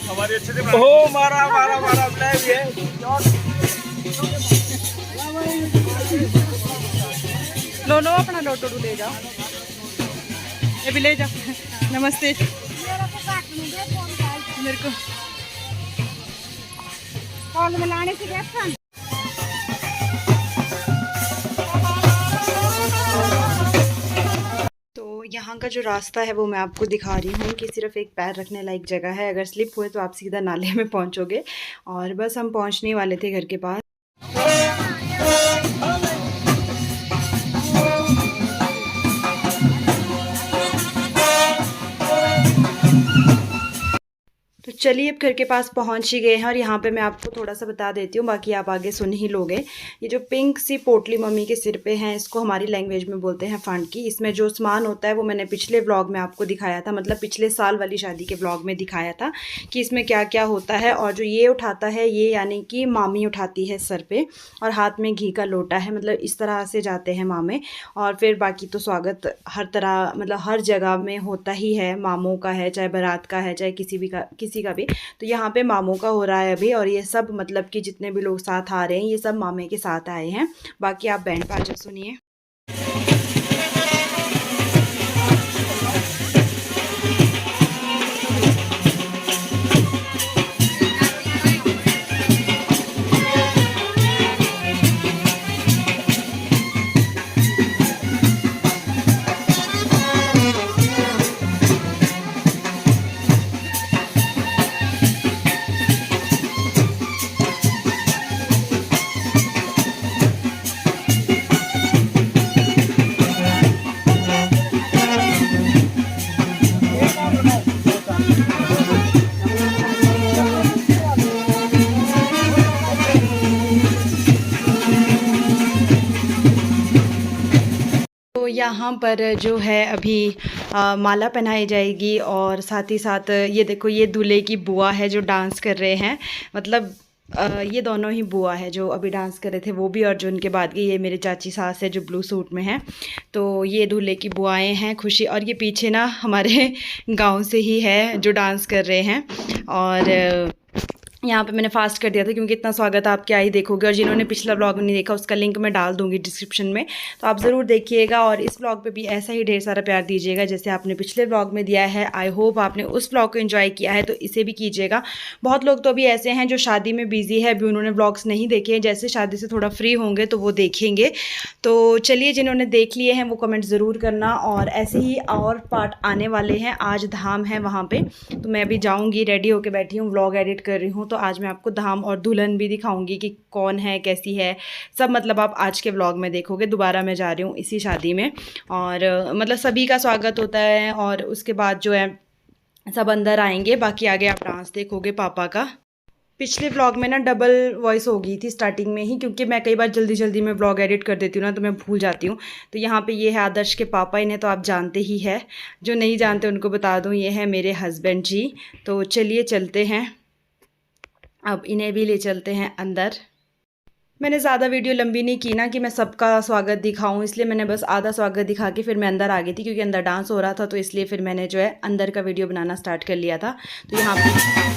हमारे अच्छे से ओ मारा मारा मारा ब्लैक है। लो लो अपना लोटो ले जाओ, ये भी ले जाओ। नमस्ते। मेरे को कॉल मिलाने से देखा। यहाँ का जो रास्ता है वो मैं आपको दिखा रही हूँ कि सिर्फ एक पैर रखने लायक जगह है। अगर स्लिप हुए तो आप सीधा नाले में पहुँचोगे। और बस हम पहुँचने वाले थे घर के पास। तो चलिए अब घर के पास पहुंच ही गए हैं। और यहाँ पे मैं आपको थोड़ा सा बता देती हूँ, बाकी आप आगे सुन ही लोगे। ये जो पिंक सी पोटली मम्मी के सिर पे हैं, इसको हमारी लैंग्वेज में बोलते हैं फांडकी। इसमें जो सामान होता है वो मैंने पिछले व्लॉग में आपको दिखाया था, मतलब पिछले साल वाली शादी के व्लॉग में दिखाया था कि इसमें क्या क्या होता है। और जो ये उठाता है, ये यानी कि मामी उठाती है सर पर, और हाथ में घी का लोटा है। मतलब इस तरह से जाते हैं मामे। और फिर बाकी तो स्वागत हर तरह, मतलब हर जगह में होता ही है। मामों का है, चाहे बारात का है, चाहे किसी का भी। तो यहाँ पे मामों का हो रहा है अभी। और ये सब मतलब कि जितने भी लोग साथ आ रहे हैं, ये सब मामे के साथ आए हैं। बाकी आप बैंड बाजा सुनिए। यहाँ पर जो है अभी माला पहनाई जाएगी। और साथ ही साथ ये देखो, ये दूल्हे की बुआ है जो डांस कर रहे हैं। मतलब ये दोनों ही बुआ है जो अभी डांस कर रहे थे, वो भी। और जो उनके बाद की ये मेरे चाची सास है जो ब्लू सूट में है। तो ये दूल्हे की बुआएं हैं, खुशी। और ये पीछे ना हमारे गांव से ही है जो डांस कर रहे हैं। और यहाँ पे मैंने फास्ट कर दिया था क्योंकि इतना स्वागत आप क्या ही देखोगे। और जिन्होंने पिछला व्लॉग नहीं देखा, उसका लिंक मैं डाल दूंगी डिस्क्रिप्शन में, तो आप ज़रूर देखिएगा। और इस व्लॉग पे भी ऐसा ही ढेर सारा प्यार दीजिएगा जैसे आपने पिछले व्लॉग में दिया है। आई होप आपने उस व्लॉग को एंजॉय किया है, तो इसे भी कीजिएगा। बहुत लोग तो अभी ऐसे हैं जो शादी में बिजी है, अभी उन्होंने व्लॉग्स नहीं देखे हैं। जैसे शादी से थोड़ा फ्री होंगे तो वो देखेंगे। तो चलिए, जिन्होंने देख लिए हैं वो कमेंट ज़रूर करना। और ऐसे ही और पार्ट आने वाले हैं। आज धाम है वहाँ पर, तो मैं अभी जाऊँगी, रेडी होकर बैठी हूँ, व्लॉग एडिट कर रही हूँ। तो आज मैं आपको धाम और दुल्हन भी दिखाऊंगी कि कौन है, कैसी है, सब मतलब आप आज के व्लॉग में देखोगे। दोबारा मैं जा रही हूँ इसी शादी में। और मतलब सभी का स्वागत होता है। और उसके बाद जो है सब अंदर आएंगे। बाकी आगे आप डांस देखोगे पापा का। पिछले व्लॉग में ना डबल वॉइस हो गई थी स्टार्टिंग में ही, क्योंकि मैं कई बार जल्दी जल्दी में व्लॉग एडिट कर देती हूँ ना, तो मैं भूल जाती हूँ। तो यहाँ पे ये है आदर्श के पापा, इन्हें तो आप जानते ही है। जो नहीं जानते उनको बता दूँ, ये है मेरे हस्बैंड जी। तो चलिए चलते हैं, अब इन्हें भी ले चलते हैं अंदर। मैंने ज़्यादा वीडियो लंबी नहीं की ना कि मैं सबका स्वागत दिखाऊं, इसलिए मैंने बस आधा स्वागत दिखा के फिर मैं अंदर आ गई थी, क्योंकि अंदर डांस हो रहा था। तो इसलिए फिर मैंने जो है अंदर का वीडियो बनाना स्टार्ट कर लिया था। तो यहाँ पर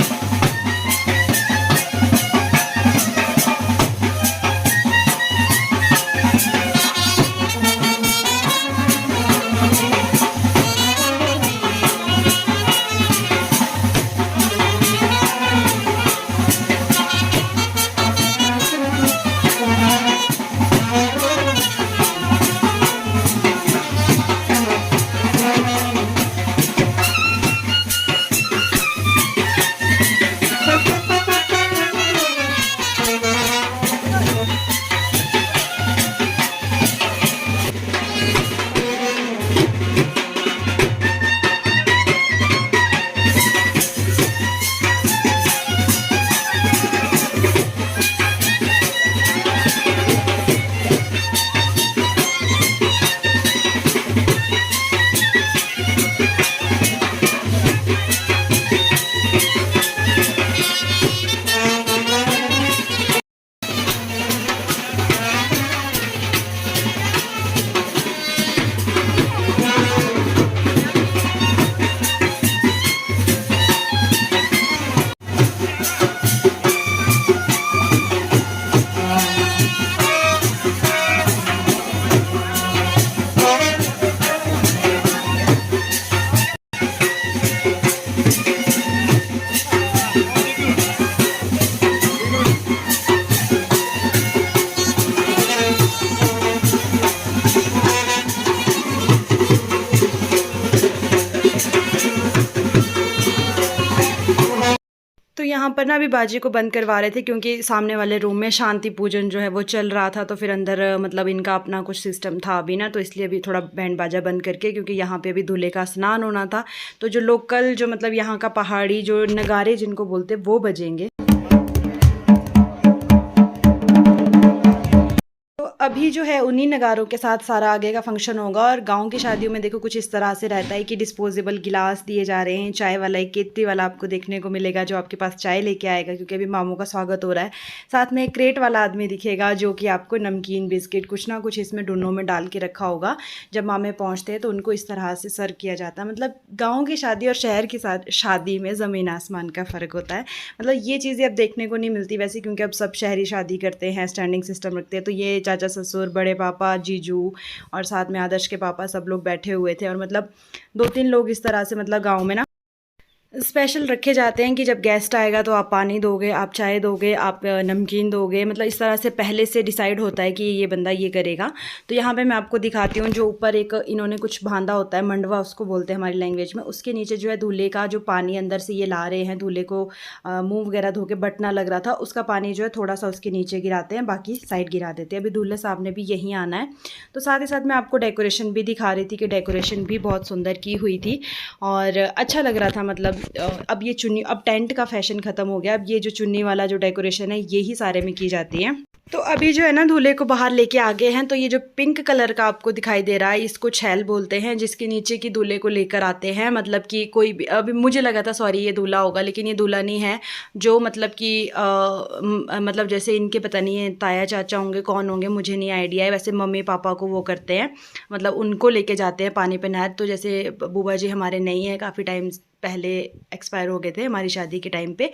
यहाँ पर ना अभी बाजी को बंद करवा रहे थे क्योंकि सामने वाले रूम में शांति पूजन जो है वो चल रहा था, तो फिर अंदर मतलब इनका अपना कुछ सिस्टम था अभी ना, तो इसलिए अभी थोड़ा बैंड बाजा बंद करके, क्योंकि यहाँ पे अभी दूल्हे का स्नान होना था, तो जो लोकल जो मतलब यहाँ का पहाड़ी जो नगारे जिनको बोलते वो बजेंगे। अभी जो है उन्हीं नगारों के साथ सारा आगे का फंक्शन होगा। और गांव की शादियों में देखो कुछ इस तरह से रहता है कि डिस्पोजेबल गिलास दिए जा रहे हैं, चाय वाला एक केतली वाला आपको देखने को मिलेगा जो आपके पास चाय लेके आएगा, क्योंकि अभी मामू का स्वागत हो रहा है। साथ में एक क्रेट वाला आदमी दिखेगा जो कि आपको नमकीन बिस्किट कुछ ना कुछ इसमें डुन्नों में डाल के रखा होगा। जब मामे पहुँचते हैं तो उनको इस तरह से सर्व किया जाता है। मतलब गाँव की शादी और शहर की शादी में ज़मीन आसमान का फ़र्क होता है। मतलब ये चीज़ें अब देखने को नहीं मिलती वैसे, क्योंकि अब सब शहरी शादी करते हैं, स्टैंडिंग सिस्टम रखते हैं। तो ये चाचा ससुर, बड़े पापा, जीजू और साथ में आदर्श के पापा सब लोग बैठे हुए थे। और मतलब 2-3 लोग इस तरह से मतलब गांव में ना स्पेशल रखे जाते हैं कि जब गेस्ट आएगा तो आप पानी दोगे, आप चाय दोगे, आप नमकीन दोगे। मतलब इस तरह से पहले से डिसाइड होता है कि ये बंदा ये करेगा। तो यहाँ पे मैं आपको दिखाती हूँ, जो ऊपर एक इन्होंने कुछ बांधा होता है, मंडवा उसको बोलते हैं हमारी लैंग्वेज में, उसके नीचे जो है दूल्हे का जो पानी अंदर से ये ला रहे हैं, दूल्हे को मुँह वगैरह धो के बटना लग रहा था उसका पानी जो है थोड़ा सा उसके नीचे गिराते हैं, बाकी साइड गिरा देते हैं। अभी दूल्हे साहब ने भी यहीं आना है। तो साथ ही साथ मैं आपको डेकोरेशन भी दिखा रही थी कि डेकोरेशन भी बहुत सुंदर की हुई थी और अच्छा लग रहा था। मतलब अब ये चुन्नी, अब टेंट का फैशन ख़त्म हो गया, अब ये जो चुन्नी वाला जो डेकोरेशन है यही सारे में की जाती है। तो अभी जो है ना दूल्हे को बाहर लेके आ गए हैं। तो ये जो पिंक कलर का आपको दिखाई दे रहा है इसको छैल बोलते हैं, जिसके नीचे की दूल्हे को लेकर आते हैं। मतलब कि कोई भी, अभी मुझे लगा था सॉरी ये दूल्हा होगा, लेकिन ये दूल्हा नहीं है। जो मतलब कि मतलब जैसे इनके पता नहीं है ताया चाचा होंगे, कौन होंगे मुझे नहीं आइडिया है। वैसे मम्मी पापा को वो करते हैं, मतलब उनको लेके जाते हैं पानी पे नहर। तो जैसे बुआ जी हमारे नहीं है, काफ़ी टाइम पहले एक्सपायर हो गए थे हमारी शादी के टाइम पे,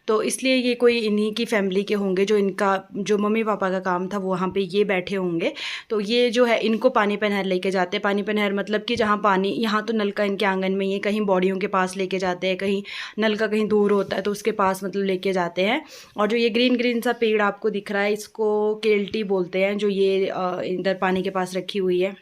तो इसलिए ये कोई इन्हीं की फैमिली के होंगे। जो इनका जो मम्मी पापा का काम था वो वहाँ पे ये बैठे होंगे। तो ये जो है इनको पानी पे नहर लेके जाते हैं। पानी पे नहर मतलब कि जहाँ पानी, यहाँ तो नल का इनके आंगन में, ये कहीं बॉडियों के पास लेके जाते हैं, कहीं नल का कहीं दूर होता है तो उसके पास मतलब लेके जाते हैं। और जो ये ग्रीन ग्रीन सा पेड़ आपको दिख रहा है इसको केल्टी बोलते हैं, जो ये इधर पानी के पास रखी हुई है,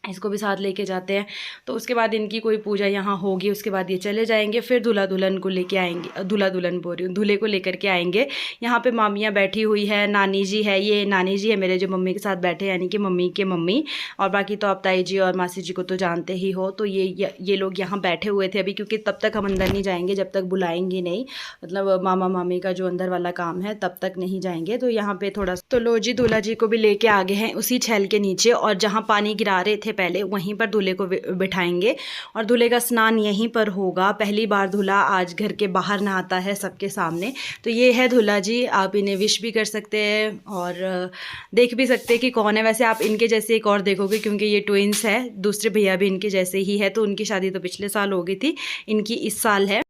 इसको भी साथ लेके जाते हैं। तो उसके बाद इनकी कोई पूजा यहाँ होगी, उसके बाद ये चले जाएंगे। फिर दूल्हा दुल्हन को लेके आएंगे, दूल्हा दुल्हन बोल रही हूँ, दूल्हे को लेकर के आएंगे। यहाँ पे मामियाँ बैठी हुई है, नानी जी है, ये नानी जी है मेरे जो मम्मी के साथ बैठे, यानी कि मम्मी के मम्मी। और बाकी तो आप ताई जी और मासी जी को तो जानते ही हो। तो ये लोग यहाँ बैठे हुए थे अभी, क्योंकि तब तक हम अंदर नहीं जाएंगे जब तक बुलाएंगे नहीं। मतलब मामा मामी का जो अंदर वाला काम है तब तक नहीं जाएंगे। तो यहाँ पे थोड़ा तो लो जी दूल्हा जी को भी लेके आगे हैं उसी छैल के नीचे, और जहाँ पानी गिरा रहे थे पहले वहीं पर दूल्हे को बिठाएंगे और दूल्हे का स्नान यहीं पर होगा। पहली बार दूल्हा आज घर के बाहर नहाता है सबके सामने। तो ये है दूल्हा जी, आप इन्हें विश भी कर सकते हैं और देख भी सकते हैं कि कौन है। वैसे आप इनके जैसे एक और देखोगे, क्योंकि ये ट्विंस है, दूसरे भैया भी इनके जैसे ही है। तो उनकी शादी तो पिछले साल हो गई थी, इनकी इस साल है।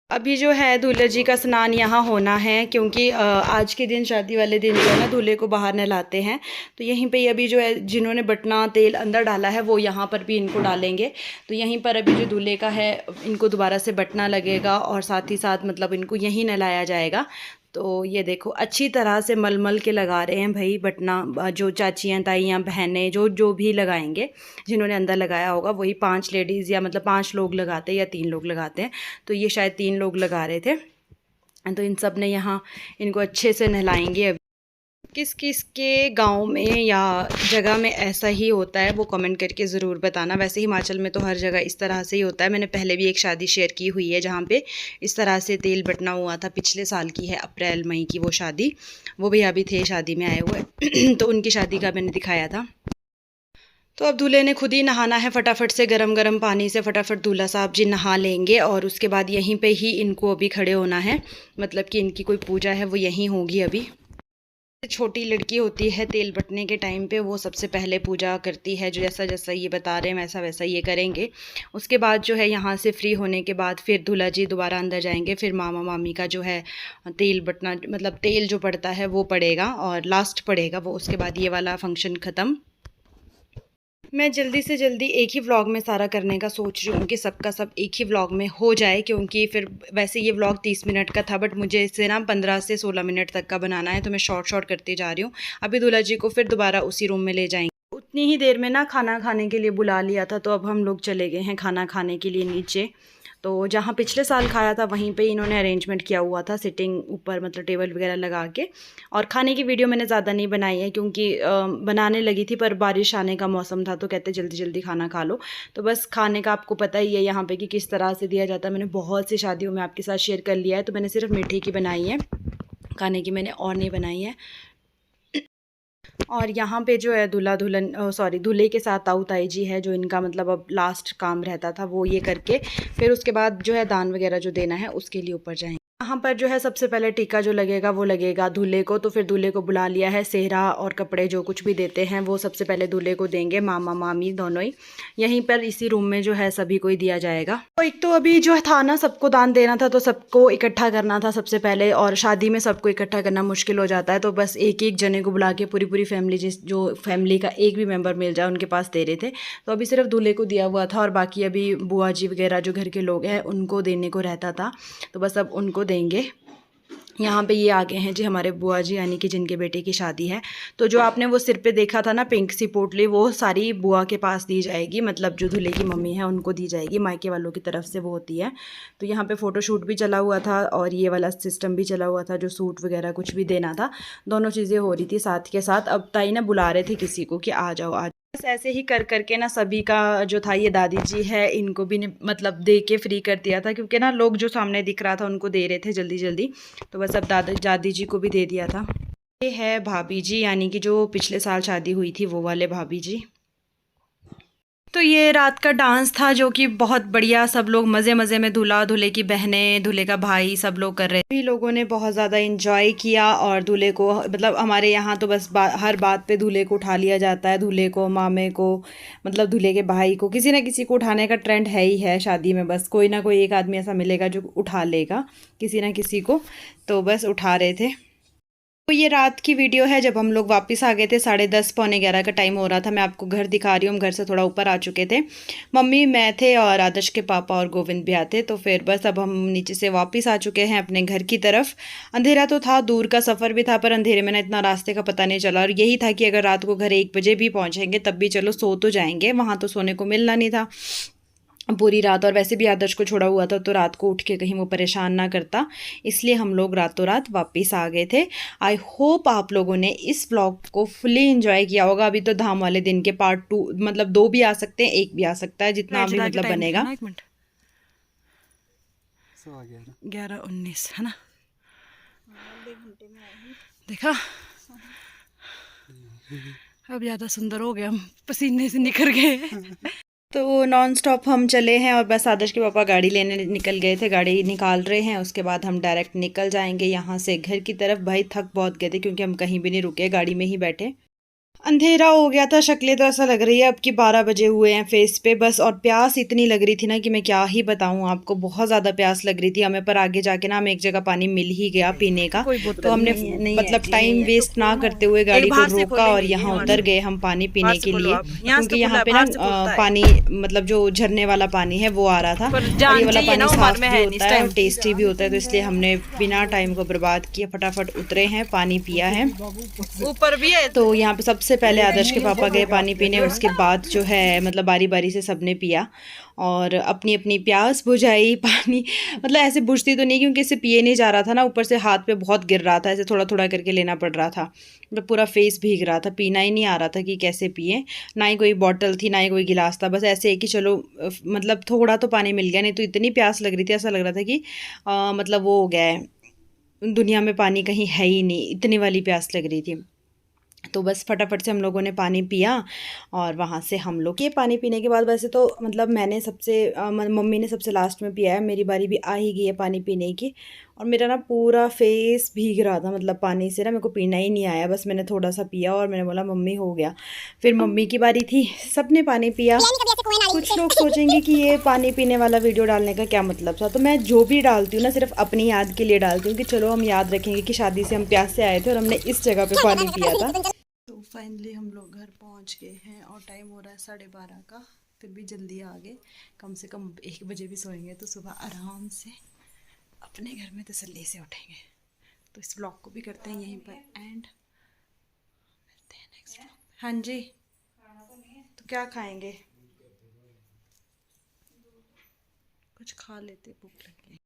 अभी जो है दूल्हे जी का स्नान यहाँ होना है, क्योंकि आज के दिन शादी वाले दिन जो है ना दूल्हे को बाहर नहलाते हैं। तो यहीं पे अभी जो है जिन्होंने बटना तेल अंदर डाला है वो यहाँ पर भी इनको डालेंगे। तो यहीं पर अभी जो दूल्हे का है इनको दोबारा से बटना लगेगा और साथ ही साथ मतलब इनको यहीं नहलाया जाएगा। तो ये देखो अच्छी तरह से मल के लगा रहे हैं भाई बटना, जो चाचियाँ ताइयाँ बहनें जो भी लगाएंगे, जिन्होंने अंदर लगाया होगा वही 5 लेडीज़ या मतलब 5 लोग लगाते हैं या 3 लोग लगाते हैं। तो ये शायद 3 लोग लगा रहे थे। तो इन सब ने यहाँ इनको अच्छे से नहलाएंगे। किस किस के गांव में या जगह में ऐसा ही होता है वो कमेंट करके ज़रूर बताना। वैसे हिमाचल में तो हर जगह इस तरह से ही होता है। मैंने पहले भी एक शादी शेयर की हुई है जहाँ पे इस तरह से तेल बटना हुआ था, पिछले साल की है, अप्रैल मई की वो शादी। वो भैया भी थे शादी में आए हुए तो उनकी शादी का मैंने दिखाया था। तो अब दूल्हे ने खुद ही नहाना है, फटाफट से गरम गरम पानी से फटाफट दूल्हा साहब जी नहा लेंगे और उसके बाद यहीं पे ही इनको अभी खड़े होना है। मतलब कि इनकी कोई पूजा है वो यहीं होगी। अभी छोटी लड़की होती है तेल बटने के टाइम पे, वो सबसे पहले पूजा करती है, जो जैसा जैसा ये बता रहे हैं वैसा वैसा ये करेंगे। उसके बाद जो है यहाँ से फ्री होने के बाद फिर दूल्हा जी दोबारा अंदर जाएंगे। फिर मामा मामी का जो है तेल बटना, मतलब तेल जो पड़ता है वो पड़ेगा और लास्ट पड़ेगा वो। उसके बाद ये वाला फंक्शन ख़त्म। मैं जल्दी से जल्दी एक ही व्लॉग में सारा करने का सोच रही हूँ कि सबका सब एक ही व्लॉग में हो जाए, क्योंकि फिर वैसे ये व्लॉग 30 मिनट का था बट मुझे इसे ना 15 से 16 मिनट तक का बनाना है, तो मैं शॉर्ट करती जा रही हूँ। अभी दूल्हा जी को फिर दोबारा उसी रूम में ले जाएंगे। उतनी ही देर में ना खाना खाने के लिए बुला लिया था, तो अब हम लोग चले गए हैं खाना खाने के लिए नीचे। तो जहाँ पिछले साल खाया था वहीं पे इन्होंने अरेंजमेंट किया हुआ था, सिटिंग ऊपर मतलब टेबल वगैरह लगा के। और खाने की वीडियो मैंने ज़्यादा नहीं बनाई है क्योंकि बनाने लगी थी पर बारिश आने का मौसम था, तो कहते जल्दी जल्दी खाना खा लो। तो बस खाने का आपको पता ही है यहाँ पे कि किस तरह से दिया जाता है। मैंने बहुत सी शादियों में आपके साथ शेयर कर लिया है, तो मैंने सिर्फ मीठे की बनाई है, खाने की मैंने और नहीं बनाई है। और यहाँ पे जो है दूल्हा दुल्हन सॉरी दूल्हे के साथ ताऊ ताई जी है, जो इनका मतलब अब लास्ट काम रहता था वो ये करके फिर उसके बाद जो है दान वगैरह जो देना है उसके लिए ऊपर जाएंगे। यहाँ पर जो है सबसे पहले टीका जो लगेगा वो लगेगा दूल्हे को, तो फिर दूल्हे को बुला लिया है। सेहरा और कपड़े जो कुछ भी देते हैं वो सबसे पहले दूल्हे को देंगे, मामा मामी दोनों ही। यहीं पर इसी रूम में जो है सभी को ही दिया जाएगा। तो एक तो अभी जो था ना सबको दान देना था, तो सबको इकट्ठा करना था सबसे पहले, और शादी में सबको इकट्ठा करना मुश्किल हो जाता है, तो बस एक एक जने को बुला के पूरी पूरी फैमिली जो फैमिली का एक भी मेम्बर मिल जाए उनके पास दे रहे थे। तो अभी सिर्फ दूल्हे को दिया हुआ था और बाकी अभी बुआ जी वगैरह जो घर के लोग हैं उनको देने को रहता था, तो बस अब उनको देंगे। यहाँ पे ये आ गए हैं जी हमारे बुआ जी, यानी कि जिनके बेटे की शादी है। तो जो आपने वो सिर पे देखा था ना पिंक सी पोटली, वो सारी बुआ के पास दी जाएगी, मतलब जो दूल्हे की मम्मी है उनको दी जाएगी, मायके वालों की तरफ से वो होती है। तो यहाँ पे फ़ोटोशूट भी चला हुआ था और ये वाला सिस्टम भी चला हुआ था, जो सूट वगैरह कुछ भी देना था, दोनों चीज़ें हो रही थी साथ के साथ। अब ताई ना बुला रहे थे किसी को कि आ जाओ आज। बस ऐसे ही कर करके ना सभी का जो था, ये दादी जी है इनको भी मतलब दे के फ्री कर दिया था, क्योंकि ना लोग जो सामने दिख रहा था उनको दे रहे थे जल्दी जल्दी, तो बस अब दादी जी को भी दे दिया था। ये है भाभी जी, यानी कि जो पिछले साल शादी हुई थी वो वाले भाभी जी। तो ये रात का डांस था जो कि बहुत बढ़िया, सब लोग मज़े मज़े में, दूल्हा दूल्हे की बहनें दूल्हे का भाई सब लोग कर रहे थे। सभी लोगों ने बहुत ज़्यादा एंजॉय किया और दूल्हे को मतलब हमारे यहाँ तो बस हर बात पे दूल्हे को उठा लिया जाता है, दूल्हे को, मामे को, मतलब दूल्हे के भाई को, किसी ना किसी को उठाने का ट्रेंड है ही है शादी में। बस कोई ना कोई एक आदमी ऐसा मिलेगा जो उठा लेगा किसी ना किसी को, तो बस उठा रहे थे। तो ये रात की वीडियो है जब हम लोग वापस आ गए थे, 10:30 पौने 11 का टाइम हो रहा था। मैं आपको घर दिखा रही हूँ, हम घर से थोड़ा ऊपर आ चुके थे, मम्मी मैं थे और आदर्श के पापा और गोविंद भी आते। तो फिर बस अब हम नीचे से वापस आ चुके हैं अपने घर की तरफ। अंधेरा तो था, दूर का सफ़र भी था, पर अंधेरे में ना इतना रास्ते का पता नहीं चला, और यही था कि अगर रात को घर 1 बजे भी पहुँचेंगे तब भी चलो सो तो जाएंगे, वहाँ तो सोने को मिलना नहीं था पूरी रात। और वैसे भी आदर्श को छोड़ा हुआ था तो रात को उठ के कहीं वो परेशान ना करता, इसलिए हम लोग रातों रात वापस आ गए थे। आई होप आप लोगों ने इस व्लॉग को फुली एंजॉय किया होगा। अभी तो धाम वाले दिन के पार्ट 2 मतलब 2 भी आ सकते हैं, 1 भी आ सकता है, जितना भी मतलब बनेगा। 11:19 है ना, देखा अब ज़्यादा सुंदर हो गए, हम पसीने से निखर गए। तो नॉन स्टॉप हम चले हैं और बस आदर्श के पापा गाड़ी लेने निकल गए थे, गाड़ी निकाल रहे हैं, उसके बाद हम डायरेक्ट निकल जाएंगे यहाँ से घर की तरफ। भाई थक बहुत गए थे क्योंकि हम कहीं भी नहीं रुके, गाड़ी में ही बैठे। अंधेरा हो गया था, शक्लें तो ऐसा लग रही है अब कि 12 बजे हुए हैं फेस पे बस। और प्यास इतनी लग रही थी ना कि मैं क्या ही बताऊं आपको, बहुत ज़्यादा प्यास लग रही थी हमें। पर आगे जाके ना हमें एक जगह पानी मिल ही गया पीने का, तो हमने मतलब टाइम वेस्ट ना करते हुए गाड़ी को रोका और यहाँ उतर गए हम पानी पीने के लिए, क्योंकि यहाँ पे ना पानी मतलब जो झरने वाला पानी है वो आ रहा था, और ये वाला पानी साफ भी होता है और टेस्टी भी होता है, तो इसलिए हमने बिना टाइम को बर्बाद किए फटाफट उतरे हैं, पानी पिया है। ऊपर भी है तो यहाँ पे सबसे पहले आदर्श के पापा गए पानी पीने, उसके बाद जो है मतलब बारी बारी से सबने पिया और अपनी अपनी प्यास बुझाई। पानी मतलब ऐसे बुझती तो नहीं क्योंकि इससे पिए नहीं जा रहा था ना, ऊपर से हाथ पे बहुत गिर रहा था, ऐसे थोड़ा थोड़ा करके लेना पड़ रहा था, मतलब पूरा फेस भीग रहा था, पीना ही नहीं आ रहा था कि कैसे पिए। ना ही कोई बॉटल थी ना ही कोई गिलास था, बस ऐसे है कि चलो मतलब थोड़ा तो पानी मिल गया, नहीं तो इतनी प्यास लग रही थी, ऐसा लग रहा था कि मतलब वो हो गया है, दुनिया में पानी कहीं है ही नहीं, इतनी वाली प्यास लग रही थी। तो बस फटाफट से हम लोगों ने पानी पिया और वहाँ से हम लोग ये पानी पीने के बाद, वैसे तो मतलब मैंने सबसे मम्मी ने सबसे लास्ट में पिया है, मेरी बारी भी आ ही गई है पानी पीने की, और मेरा ना पूरा फेस भीग रहा था मतलब पानी से ना, मेरे को पीना ही नहीं आया, बस मैंने थोड़ा सा पिया और मैंने बोला मम्मी हो गया। फिर मम्मी की बारी थी, सबने पानी पिया। कुछ लोग सोचेंगे कि ये पानी पीने वाला वीडियो डालने का क्या मतलब था, तो मैं जो भी डालती हूँ ना सिर्फ अपनी याद के लिए डालती हूँ कि चलो हम याद रखेंगे कि शादी से हम प्यास से आए थे और हमने इस जगह पे पानी पिया था। तो फाइनली हम लोग घर पहुँच गए हैं और टाइम हो रहा है 12:30 का, फिर भी जल्दी आ गए, कम से कम 1 बजे भी सोएंगे तो सुबह आराम से अपने घर में तसल्ली से उठेंगे। तो इस ब्लॉग को भी करते हैं यहीं पर एंड, मिलते हैं नेक्स्ट ब्लॉग। हाँ जी, तो क्या खाएंगे? कुछ खा लेते, भूख लगी है।